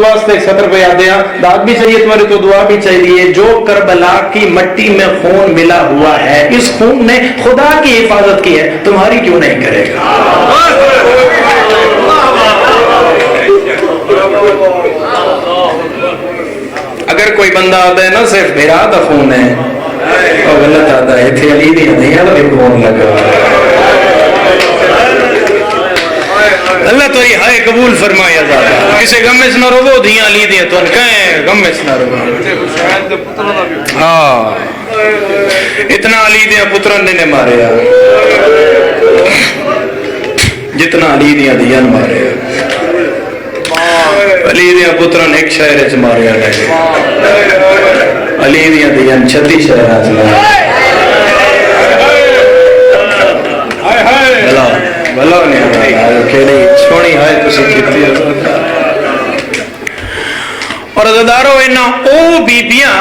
واسطے ایک سطر پہ یاد دیا، داد بھی چاہیے تمہاری تو دعا بھی چاہیے. جو کربلا کی مٹی میں خون ملا ہوا ہے، اس خون نے خدا کی حفاظت کی ہے، تمہاری کیوں نہیں کرے گا؟ اگر کوئی بندہ آتا ہے نا صرف میرا دا خون ہے اور غلط آتا ہے تھے علی دی نہیں ہے تو خون لگا. اللہ تو یہ ہائے قبول فرمایا جاتا ہے. کسے غم میں نہ رو دھیاں لی دیاں تو کہیں غم میں نہ رو. ہاں اتنا علی دیاں پترن نے مارے جتنا علی دیاں دیاں مارے. علی دیاں پترن ایک شہر چ مارے گئے، علی دیاں دیاں 36 شہر چ بھلا نہیں کہڑی سونی ہے تسی کیتی. اور عزادارو انہاں او بیبیاں،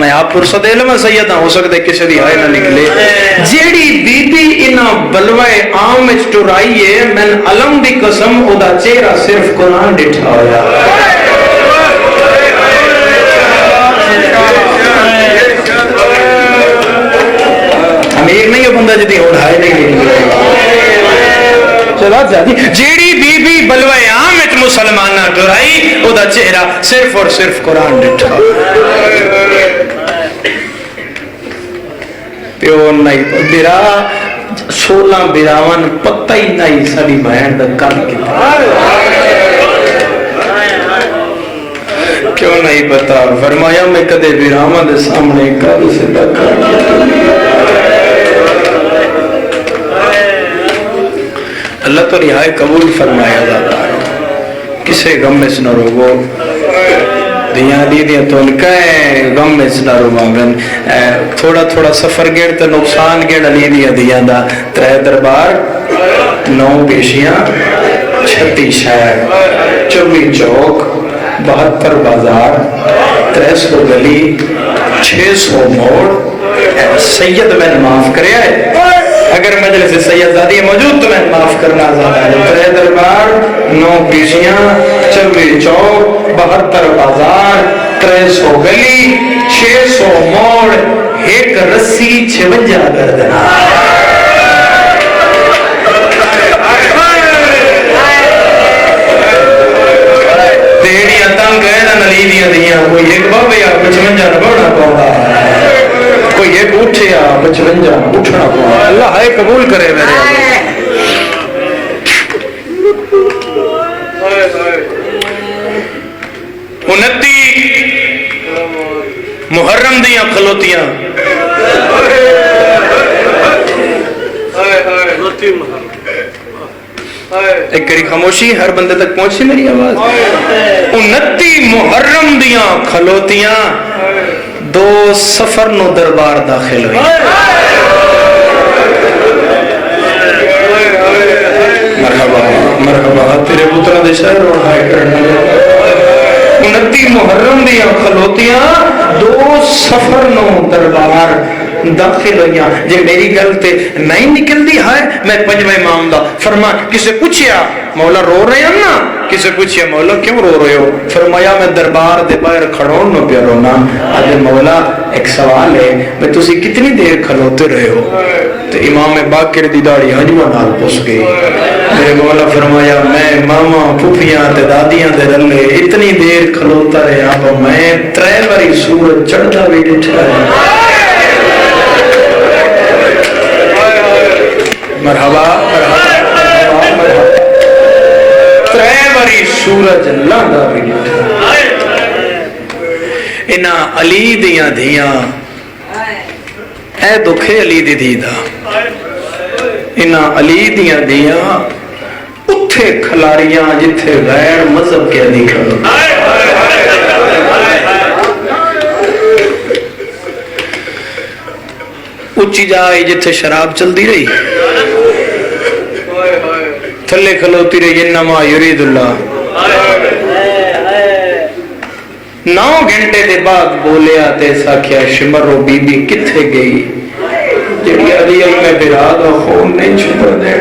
میں آپ پرسد علم سیدہ ہو سکتے کسی دی آئے نہ نکلے، جیڑی بی بی انہاں بلوائے عام وچ ٹرائیے من علم دی قسم او دا چہرہ صرف قرآن ڈٹھا ہویا. امیر نہیں ہے بندہ جدی اڑھائے نہیں چلا جاتی. جیڑی بی بی بلوائے عام وچ مسلمانہ ٹرائی او دا چہرہ صرف اور صرف قرآن ڈٹھا. پیو نہیں برا 16 براون پتہ ہی نہیں ساری بہن دا کل کتا. کیوں نہیں پتا؟ فرمایا میں کدے براون دے سامنے کل سے دکھا. اللہ تو رہائے قبول فرمایا جاتا ہے. کسے غم میں سنہ روگو دیاں دی دیاں تو ان کہیں غم میں سنہ روگن. تھوڑا تھوڑا سفر گیڑ تو نقصان گیڑ علی دیاں دیاں دا. 3 دربار 9 پیشیاں 36 شہر 24 چوک 72 بازار 300 گلی 600 موڑ. سید میں نے معاف کریا ہے، اگر مجلس سید زادی موجود تو میں معاف کرنا زیادہ ہے. 3 دربار 9 پیشیاں 24 چوک 72 بازار 300 گلی 600 موڑ 1 رسی 56 گردنا. دیڑیاں تنگ ہے نا نلی دیاں دیاں. کوئی ایک بابے یا 55 نبڑنا پاؤں، کوئی ایک اٹھے یا 55 اٹھنا پاؤں. اللہ ہے قبول کرے میرے آگے. 29 محرم دیاں کھلوتیاں. ایک کری خاموشی ہر بندے تک پہنچی میری آواز. 29 محرم دیاں کھلوتیاں 2 سفر نو دربار داخل ہوئی. مرحبا مرحبا تیرے پترہ دے شہر روڑھائے کرنے. 29 محرم دیاں کھلوتیاں 2 سفر نو دربار داخل ہوئیاں. جے میری گلتے نہیں نکل دی ہے میں 5ویں امام دا. فرما کسے پوچھیا مولا رو رہے ہیں نا؟ کسے پوچھیا مولا کیوں رو رہے ہو؟ فرمایا میں دربار دے باہر کھڑون نو پیا رونا. آدھے مولا ایک سوال ہے میں تسی کتنی دیر کھلوتے رہے ہو؟ تو امام باقر دی داڑھی حجمہ نال پوس گئی. میرے مولا فرمایا میں ماما پھوپیاں تے دادیاں دے رلے اتنی دیر کھلوتا رہا اب میں 3 باری سورج چڑھتا بھی ڈٹھا ہے. مرحبا مرحبا مرحبا 3 باری سورج لاندا بھی ڈٹھا. انہاں علی دیاں دھیاں اے دکھے علی دی دیدہ. انہاں علی دیاں دیاں اتھے کھلاریاں جتھے غیر مذہب کے علی کھلو. اچھی جائے جتھے شراب چل دی رہی، تھلے کھلوتی رہی انما یرید اللہ. 9 گھنٹے دے بعد بولیا تے ساکھیا شمرو بی بی کتھے گئی؟ جڑی علی میں براد و خون نہیں چھپر دے.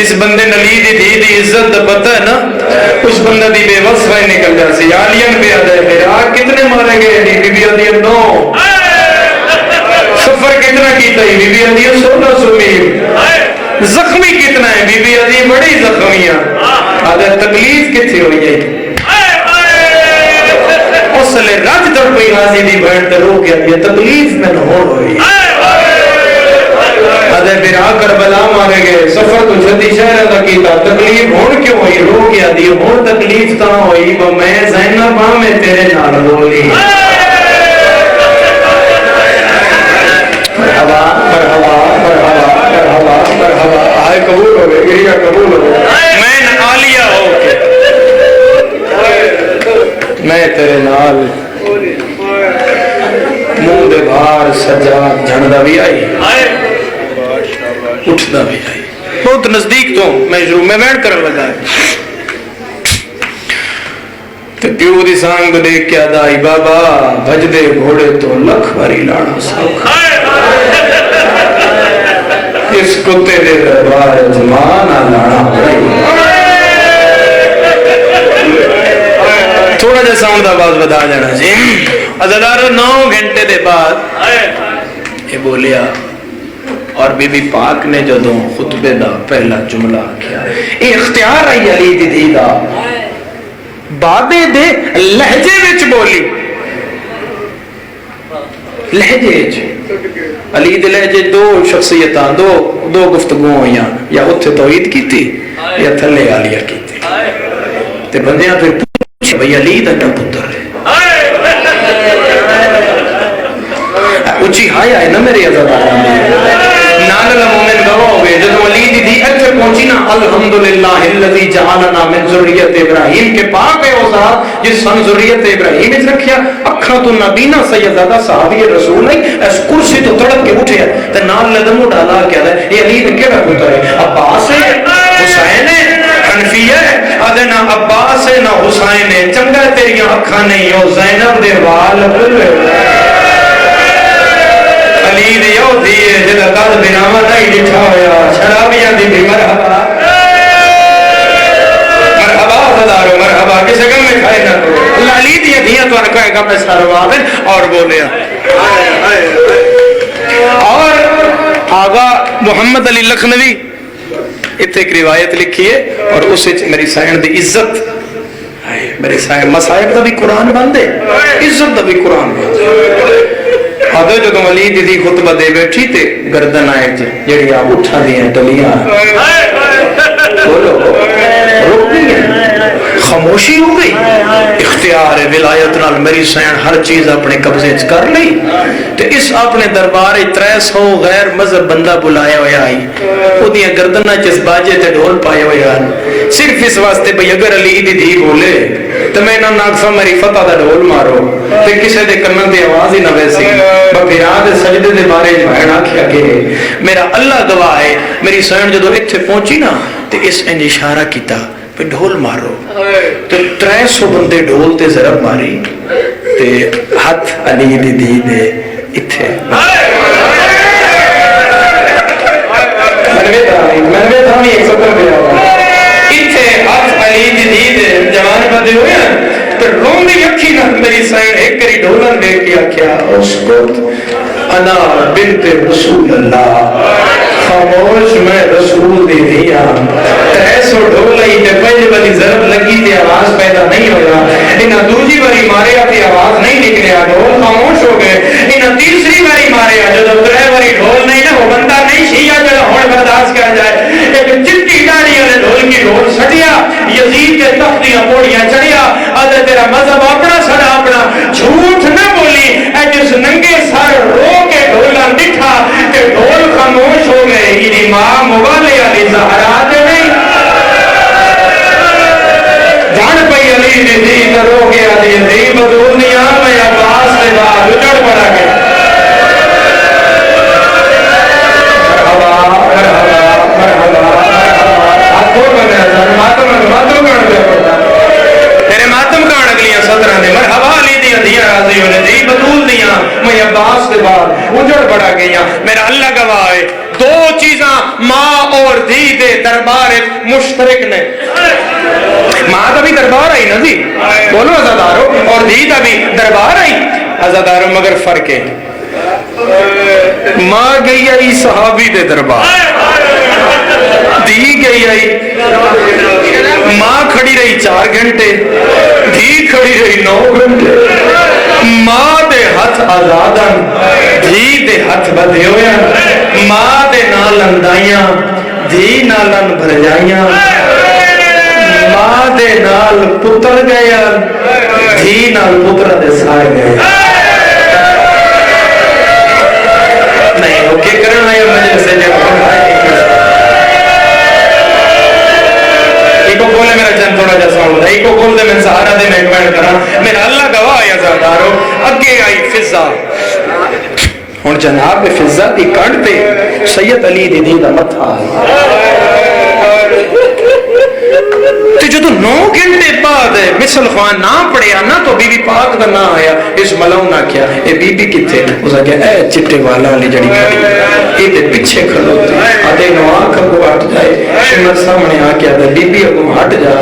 جس بندے نلی دی دھی دی عزت دا پتہ ہے نا اس بندہ دی بے وصفہ نکل جا سی آلین پہ آدھے پھر کتنے مارے گئے نہیں بی بی آدھی 9 سفر کتنا کیتا ہی بی بی آدھی 1600 میل زخمی کتنا ہے بی بی آدھی بڑی زخمیاں آدھے تکلیف کتنے ہوئی ہے اس لئے رج در پئی غازی دی بہن تے رو گیا یہ تکلیف میں نہ ہوئی آدھے پھر آ کربلا مارے گئے سفر تو جدی شہر دا کیتا تکلیف ہون کیوں ہوئی رو گیا دی ہون تکلیف تا ہوئی وہ میں زینب ہاں میں تیرے نال رولی مرحبا مرحبا مرحبا مرحبا مرحبا آئے قبول ہو گئے گریہ قبول ہو گئے میں عالیہ ہو کے میں تیرے نال منہ دے بھار سجاد جھڑدا بھی آئی اٹھدا بھی آئی بہت نزدیک تو میں شروع میں بیٹھ کر لگا تے پیو دی سانگ تو دیکھ کے آدھا آئی بابا بھج دے گھوڑے تو لکھ باری لانا سوکھا اس کتے دے دربار جمانا لانا بڑی تھوڑا جا ساؤنڈ دا آواز بتا جانا جی عزدارو 9 گھنٹے دے بعد یہ بولیا اور بی بی پاک نے جدوں خطبے دا پہلا جملہ کیا یہ اختیار آئی علی دی دی دا بابے دے لہجے وچ بولی لہجے وچ علی دے لہجے 2 شخصیتاں دو گفتگو ہویاں یا اتھے توحید کیتی یا تھلے عالیہ کیتی تے بندیاں پھر پوچھے بھئی علی دا کیا پتر ہے اچھی ہائی آئے نا میرے عزداروں میں نال مومن گواہ ہوئے جدو علی دی دی ایتھے پہنچی نا الحمدللہ اللذی جعلنا من ذریت ابراہیم کے پاک ہے وہ ذات جس سن ذریت ابراہیم اس رکھیا اکھاں تو نبینا سیدادہ صحابی رسول ہے اس کرسی تو تڑپ کے اٹھے تے نال لدمو ڈالا کیا ہے یہ علی نے کیڑا پتر ہے عباس ہے حسین ہے حنفیہ ہے آدھے نہ عباس ہے نہ حسین ہے چنگا تیریاں اکھاں نہیں ہو زینب دے وال علی دے یو دیئے جدہ قد بنامہ نہیں لکھا ہویا شرابیاں دی بھی مرحبا مرحبا عزدارو مرحبا کسے گم میں کھائے نہ کرو اللہ علی دیئے دیئے تو انکوئے گم میں سارو آگن اور بولیا اور آغا محمد علی لکھنوی اتنے ایک روایت لکھی ہے اور اسے میری سائن دی عزت میری سائن مسائب دا بھی قرآن باندے عزت دا بھی قرآن باندے آدھے جو تم علی دی خطبہ دے بیٹھی تے گردن آئے تھے جڑی آپ اٹھا دی ہیں تلیاں بولو رک گئی ہیں خاموشی ہو گئی اختیار ولایت نال میری سین ہر چیز اپنے قبضے کر لی تے اس اپنے دربار 300 غیر مذہب بندہ بلایا ہویا آئی وہ دیاں گردنہ چس باجے تے ڈھول پائے ہویا صرف اس واسطے بھئی اگر علی دی دی بولے تو میں نہ ناکسا میری فتح دا ڈھول مارو تے کسے دے کرنن دی آواز ہی نہ ویسی بپیران دے سجدے دے بارے جمعینا کیا کہ میرا اللہ گواہ ہے میری سین جدو اتھے پہنچی نا تے اس انج اشارہ کیتا پہ ڈھول مارو تو 300 بندے ڈھول تے ضرب ماری تے ہاتھ علی دی دی دے اتھے منوے دھامی ایک سکر بھی آگا اتھے ہاتھ علی دی دی دے جوان بندے ہوئے ہیں تو رون دی یکی نہ میری سائن ایک کری ڈھولن دے کیا کیا اسکت انا بنت رسول اللہ خاموش میں رسول دی دیا 300 ڈھولائی تے پہلے والی ضرب لگی تے آواز پیدا نہیں ہویا انہاں دوسری باری مارے آتی آواز نہیں نکلیا ڈھول خاموش ہو گئے انہاں تیسری باری مارے آ جو ترے باری ڈھول نہیں نہ وہ بندہ نہیں شیعہ جو ہون برداشت کر جائے ایک چٹی داڑی والے ڈھول کی ڈھول سٹیا یزید کے تختیاں پوڑیاں چڑھیا آدھے تیرا مذہب اپنا سڑا اپنا جھوٹ نہ بولی اے جس ننگے سر رو کے ڈھولا دکھا کہ ڈھول خاموش ہو گئے یہ ماں مبالے علی زہرا دے نہیں جان پئی علی دی دی درو گیا دی دی بدول نہیں آ میں عباس دے بعد اجڑ پڑا گیا مرحبا مرحبا مرحبا آپ کو بنا سر ماتم کر دیا پڑتا تیرے ماتم کان اگلیاں 17 دے مرحبا علی دی دیا راضی ہونے دی بدول دیا میں عباس دے بعد اجڑ پڑا گیا میرا اللہ گواہ ہے 2 چیزاں ماں اور دھی دے دربار مشترک نے. ماں کا بھی دربار آئی نا جی, بولو عزادارو, اور دھی کا بھی دربار آئی عزادارو, مگر فرق ہے ماں گئی آئی صحابی دے دربار, دھی گئی آئی, ماں کھڑی رہی 4 گھنٹے, دھی کھڑی رہی 9 گھنٹے. ماں دے ہاتھ آزادن, دھی دے ہاتھ بدھے ہویا, ماں دے نالن دائیاں, دھی نالن بھرجائیاں, ماں دے نال پتر گیا, دھی نال پتر دے سائے گئے. نہیں اوکے کرنا ہے مجھے سے جب ایک کو بولے میرا جن تھوڑا جا ساؤں ایک کو بول دے میں سہارا دے میں ایڈوائن کرا میرا اللہ گواہ یا زادارو. اگے آئی فضا, ہون جناب فضا دی کڑ تے سید علی دی دی دا متھا آئی. تو جو 9 گھنٹے بعد مثل خوان نہ پڑیا نا تو بی بی پاک دا نہ آیا. اس ملاؤں نہ کیا اے بی بی کتے, اس نے کہا اے چٹے والا علی جڑی کھڑی اے دے پیچھے کھڑوتی آدھے نو آنکھ کو ہٹ جائے. شمر سامنے آ کے آدھے بی بی اگو ہٹ جا,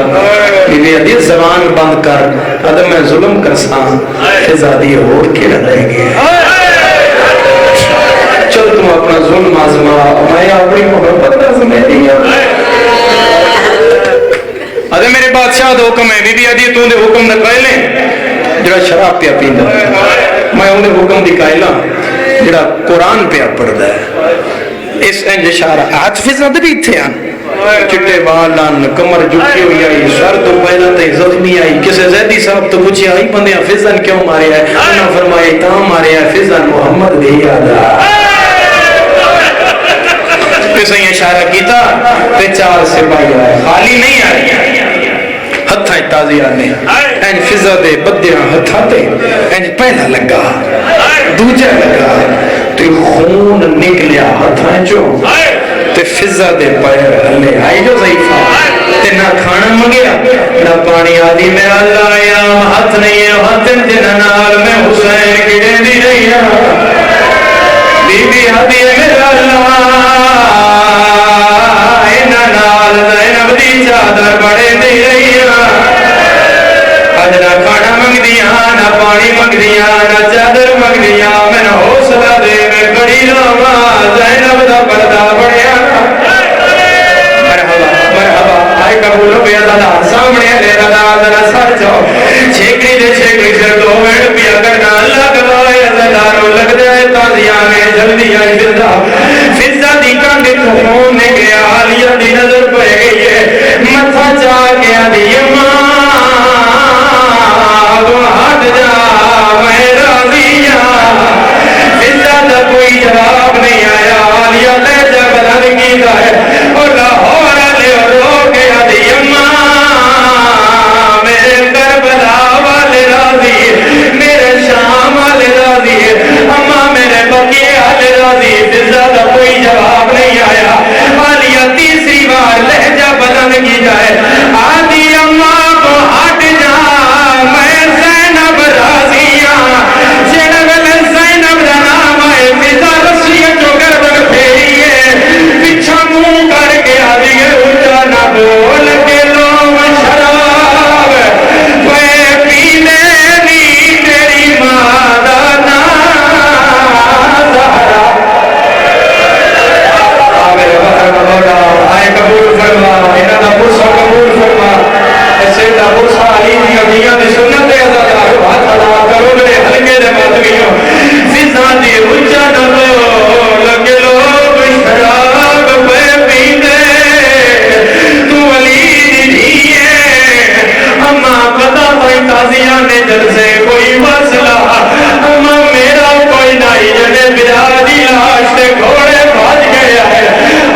بی بی آدھی زبان بند کر, آدھے میں ظلم کرسان فضا دی اور کے رہ گئے. چل تم اپنا ظلم آزما, میں اپنی محبت آزمے دیا. ادھے میرے بادشاہ دے حکم ہے, بی بی آدھی تو دے حکم نہ قائلیں جڑا شراب پیا پیندا, میں ان دے حکم دی قائلاں جڑا قرآن پیا پڑھدا ہے. اس انج اشارہ ہاتھ فضا دے بھی تھے ہیں, چٹے بالان کمر جھکی ہوئی آئی, سر تو پہلا تے زخمی آئی. کسے زیدی صاحب تو پوچھے آئی بندیاں فضا کیوں مارے ہے, انہاں فرمایا تاں مارے ہے فضا محمد دے یادا. کسے اشارہ کیتا تے 4 سپاہی آئے, خالی نہیں آئی, ہتھاں تازی آنے اینج فضا دے بدیاں ہتھاں تے اینج پہلا لگا, دوجہ لگا تے خون نکلیا ہتھاں چو, تے فضا دے پیر ہلے آئی جو ضعیفہ, تے نہ کھانا منگیا نہ پانی. آدھی میرا اللہ یا ہاتھ نہیں ہے, ہاتھ جننال میں حسین گڑے دی رہی ہے. بی بی آدھی میرا اللہ نال زینب دی چادر بڑے دی رہی ہے. اج نہ کھانا منگ دیا, نہ پانی منگ دیا, نہ چادر منگ دیا, میں نہ حوصلہ دے میں کھڑی رہا, زینب دا پردہ بڑھیا. مرحبا مرحبا آئے قبول ہو گیا دادا سامنے لے دادا ذرا سر جاؤ, چھیکڑی دے چھیکڑی سے 2 منٹ پیا کرنا. اللہ گواہ عزتدارو لگ جائے تازیاں میں جلدی آئی فضا. فضا دی کانڈ تو خون نے گیا, عالیہ دی نظر پہ گئی ہے, متھا چاہ گیا دی ماں وہ ہٹ جا میں راضی ہاں. فضا دا کوئی جواب نہیں آیا, عالیہ لہجہ بدل گیا ہے اور لاہور لے رو گیا دی ماں میرے کربلا والے راضی, میرے شام والے راضی, اماں میرے بقیہ والے راضی. فضا دا کوئی جواب نہیں آیا. عالیہ تیسری بار لہجہ بدل کی جائے, آدھی اماں کو ہٹ جا میں زینب راضی ہاں. جنگل زینب دا نام آئے فضا رسیت جو گردن پھیری ہے, پچھا منہ کر کے آدھی اونچا نہ بول کے لو شراب وہ پینے نہیں تیری ماں دا نام زہرا. میرے بہر مولا آئے قبول فرما, انہاں دا برسا قبول فرما. سیدہ برسا علی دی ابیاں دی سنت عزادار ہاتھ ادا کرو میرے حلقے دے ماتمیوں. فضا دی اونچا نہ بول کے لوگ شراب پہ پیندے, تو علی دی ہے اماں پتا پائی تازیاں نے جلسے کوئی مسئلہ, اماں میرا کوئی نہیں جنے بلال دی لاش تے گھوڑے بھاج گیا ہے.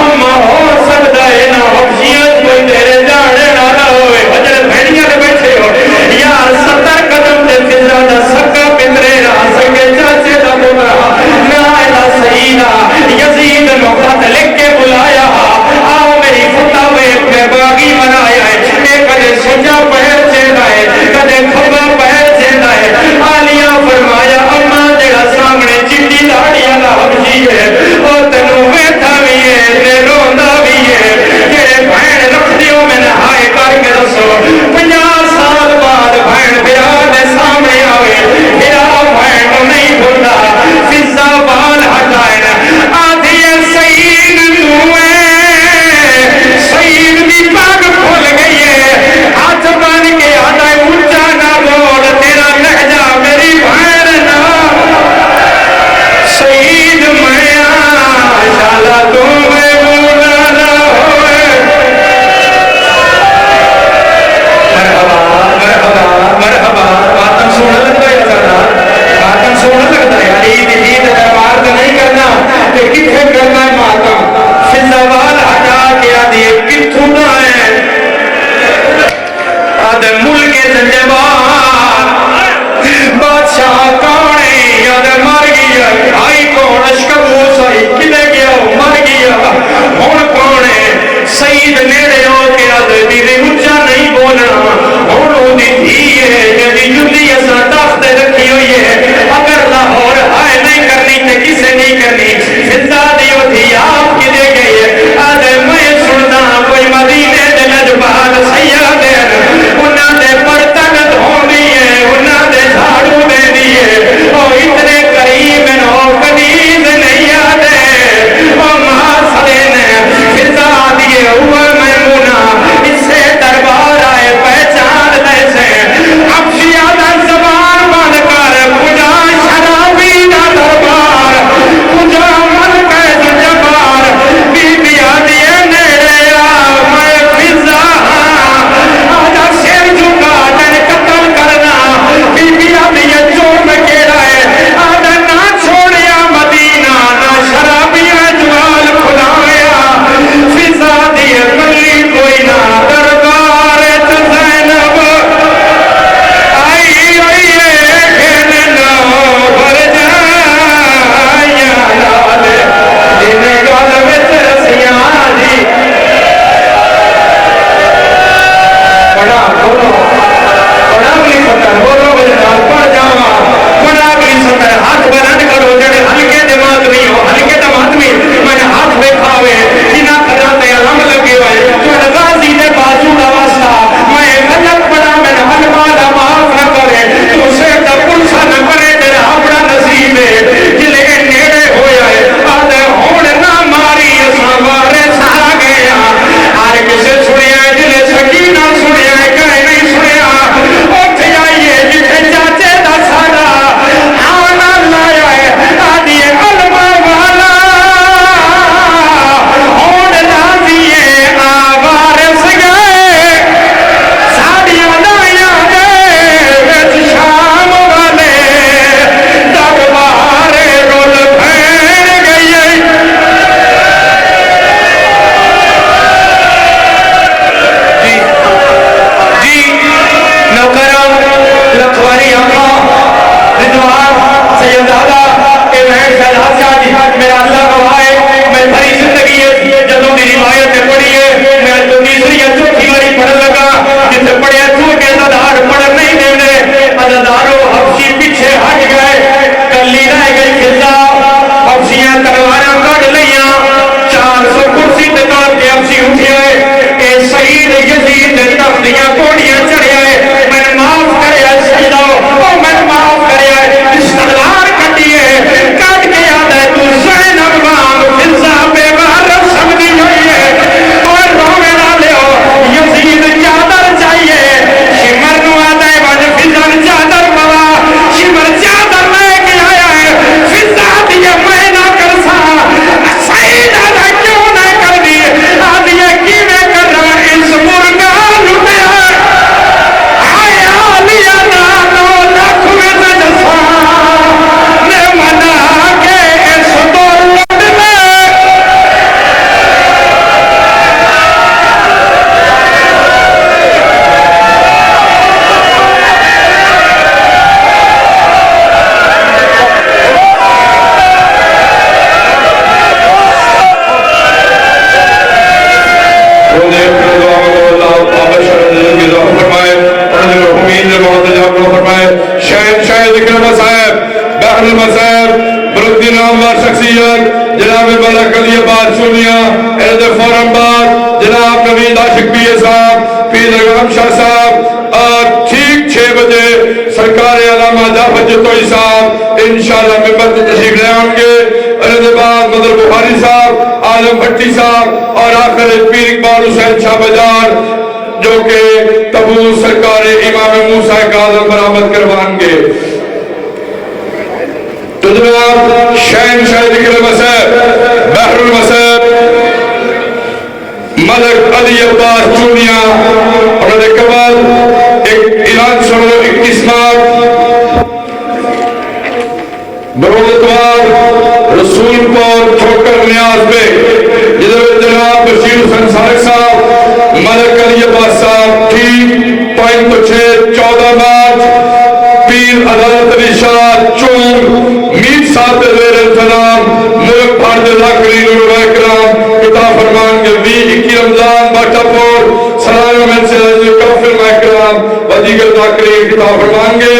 اماں ہو سکتا ہے نہ حبشیت کوئی تیرے جانے نہ ہوئے, بجر بھیڑیاں نے بیٹھے ہو یار 70 قدم تے فضا دا سکا پترے رہا سکے چاچے دا پترا نائلہ سیدہ یزید نقط لکھ کے بلایا, آؤ میری فتح میں باغی بنایا ہے. ایک کدے سجا پہر چیدہ ہے, کدے کھبا پہر چیدہ ہے. عالیہ فرمایا اماں جڑا سامنے چٹی داڑیاں دا حبشی ہے, اور تنو بیٹھا بھی ہے تے روندا بھی جناب ملک علی عباس چونیا فوراً بعد جناب نوید عاشق پی صاحب پیر رغم شاہ صاحب اور ٹھیک 6 بجے سرکار علامہ جعفر جتوئی صاحب انشاءاللہ ممبر سے تشریف لے آئیں گے. اور بعد مدر بخاری صاحب عالم بھٹی صاحب اور آخر پیر اقبال حسین شاہ بجار جو کہ تبوک سرکار امام موسیٰ کاظم برآمد کروائیں گے. تو جناب شہنشاہ ذکر المذہب بحر المذہب ملک علی عباس چونیا اور قبل ایک اعلان سنو 21 مارچ برولتوار رسول پور چھوکر نیاز میں جدھر جناب بشیر حسین سارق صاحب ملک علی عباس صاحب ٹھیک 5-6 14 مارچ پیر عدالت علی شاہ چونگ میر صاحب زیر السلام ملک بھارت لاکری نور اکرام کتاب فرمان کے 21 رمضان باٹا پور سلام میں سے کافر محکرام و دیگر لاکری کتاب فرمان کے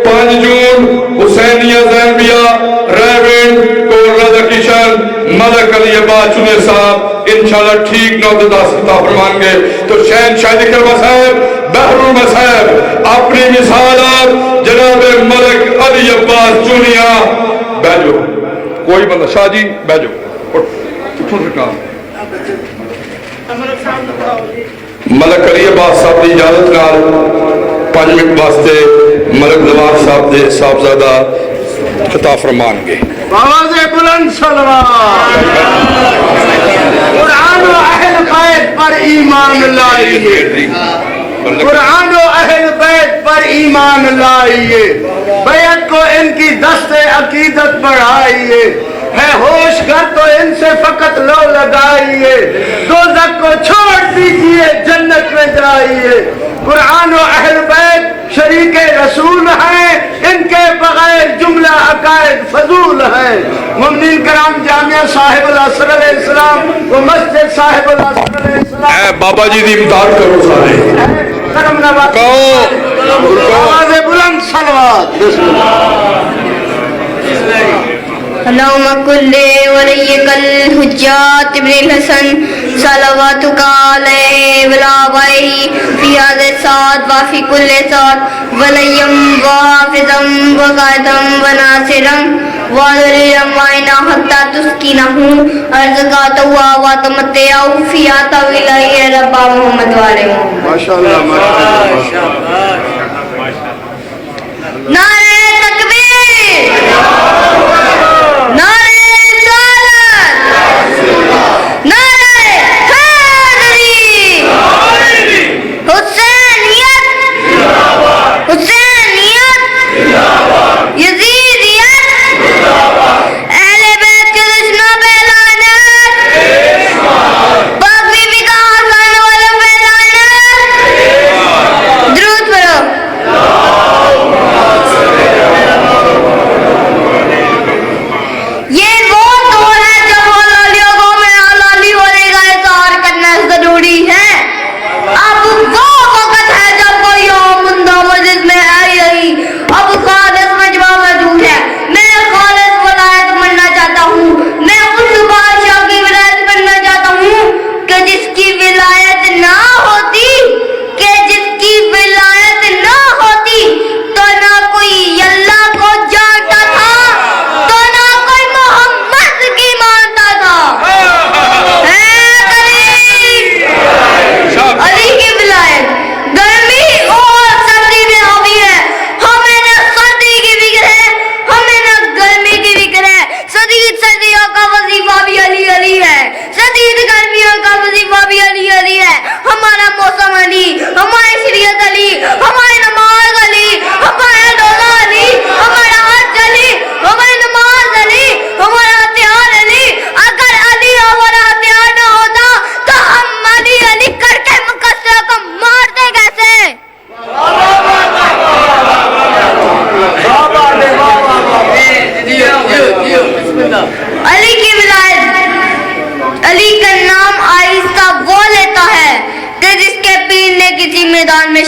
5 جون حسینیہ زینبیہ ریونڈ کورلد کشن ملک علی عباس چونے صاحب انشاءاللہ ٹھیک 9-10 کتاب فرمان گے. تو شہنشاہ ذکر المذہب بحر المذہب اپنی مثالات جناب ملک علی عباس چونیا. بیجو کوئی بندہ شاہ جی بیجو اٹھو سکا ملک علی عباس صاحب کی اجازت نال 5 منٹ واسطے ملک نواز صاحب دے صاحبزادہ خطاب فرمان گے. آواز بلند صلوات. قرآن و اہل بیت پر ایمان لائیے, قرآن و اہل بیت پر ایمان لائیے, بیعت کو ان کی دست عقیدت بڑھائیے, ہے ہوش گر تو ان سے فقط لو لگائیے, دوزخ کو چھوڑ دیجئے جنت میں جائیے. قرآن و اہل بیت شریک رسول ہیں, ان کے بغیر جملہ عقائد فضول ہیں. مومنین کرام جامعہ صاحب العصر علیہ السلام و مسجد صاحب العصر علیہ السلام اے بابا جی دی امداد کرو سارے کرم نواز کہو آواز بلند صلوات. اللهم كل وليك الحجات ابن الحسن صلواتك عليه وآبائه في هذا الساعة وفي كل ساعة وليا وحافظا وقائدا وناصرا وذريا معينا حتى تسكنه أرزقا وتمتعه فيها طويلا يا رب محمد وعليه. ما شاء الله ما شاء الله. نعرہ تکبیر, نعرہ رسالت, نعرہ حیدری, حسینیت, حسینیت, یزیدیت, اہل بیت کے دشمنوں پہ لعنت, پاک بی بی کا حسن والوں پہ لعنت. درود پڑھو. یہ وہ دور ہے جب حلالیوں کو میں حلالی ہونے کا اظہار کرنا ضروری ہے. اب وہ وقت ہے جب کوئی مندہ مجلس میں ہے یہی, اب خالص مجمع موجود ہے. میں خالص ولایت بننا چاہتا ہوں, میں اس بادشاہ کی ولایت بننا چاہتا ہوں کہ جس کی ولایت نہ ہوتی, کہ جس کی ولایت نہ ہوتی تو نہ کوئی اللہ کو جانتا تھا, تو نہ کوئی محمد کی مانتا تھا. علی کی ولایت گرمی اور سردی میں حاوی ہے. ہمیں نہ سردی کی فکر ہے, ہمیں نہ گرمی کی فکر ہے. شدید سردیوں کا وظیفہ بھی علی علی ہے, شدید گرمیوں کا وظیفہ بھی علی علی ہے. ہمارا موسم علی, ہماری شریعت علی, ہماری نماز علی, ہمارا روزہ علی, ہمارا حج علی, ہماری نماز علی, ہمارا ہتھیار علی. اگر علی ہمارا ہتھیار نہ ہوتا تو ہم علی علی کر کے مقصروں کو مارتے کیسے؟ علی کی ولایت, علی کا نام آہستہ وہ لیتے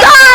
6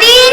3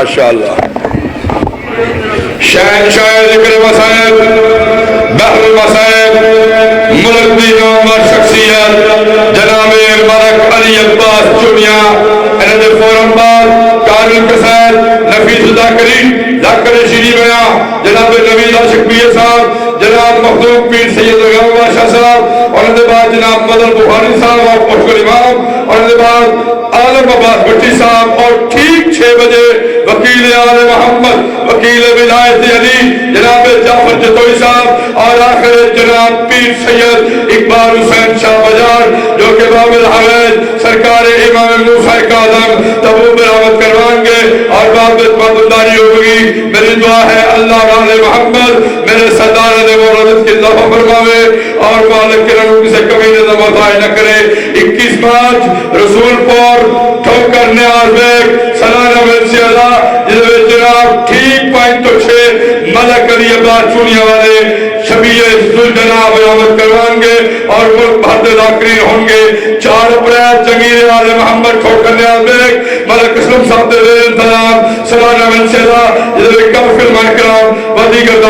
ماشاءاللہ شہنشاہ ذکر مسائب بحر مسائب ملک دی نامور شخصیت جناب ملک علی عباس چونیا انہوں نے فورم بعد کامل کسائد نفیس ذاکر شیری بیان جناب نوید عاشق پیر صاحب جناب مخدوم پیر سید غم بادشاہ صاحب اور انہوں نے بعد جناب مدن بخاری صاحب اور مشکل امام اور انہوں نے بعد عالم عباس بھٹی صاحب اور ٹھیک 6 بجے وکیل آل محمد وکیل ولایت علی جناب جعفر جتوئی صاحب اور آخر جناب پیر سید اقبال حسین شاہ بجار جو کہ باب الحویج سرکار امام موسیٰ کاظم تبو برآمد کروائیں گے اور باب اتماداری ہوگی. میری دعا ہے اللہ علیہ محمد میرے سردار نے مولد کی دفع فرماوے اور مالک کے رنگ سے کمی نے دمتائی نہ کرے. 21 مارچ رسول پور ٹھوکر نیاز بیگ سلانہ ورسیادہ جنہوں جناب ٹھیک 5 تو 6 ملک علی عباس چونیا والے شبیہ ذل جناب برآمد کروائیں گے اور ملک بھر ذاکرین ہوں گے. 4 اپریل جنگیر آل محمد ٹھوکر نیاز بیگ ملک اسلم صاحب دے انتظام سلانہ ورسیادہ جنہوں کم فلم اکرام ودیگر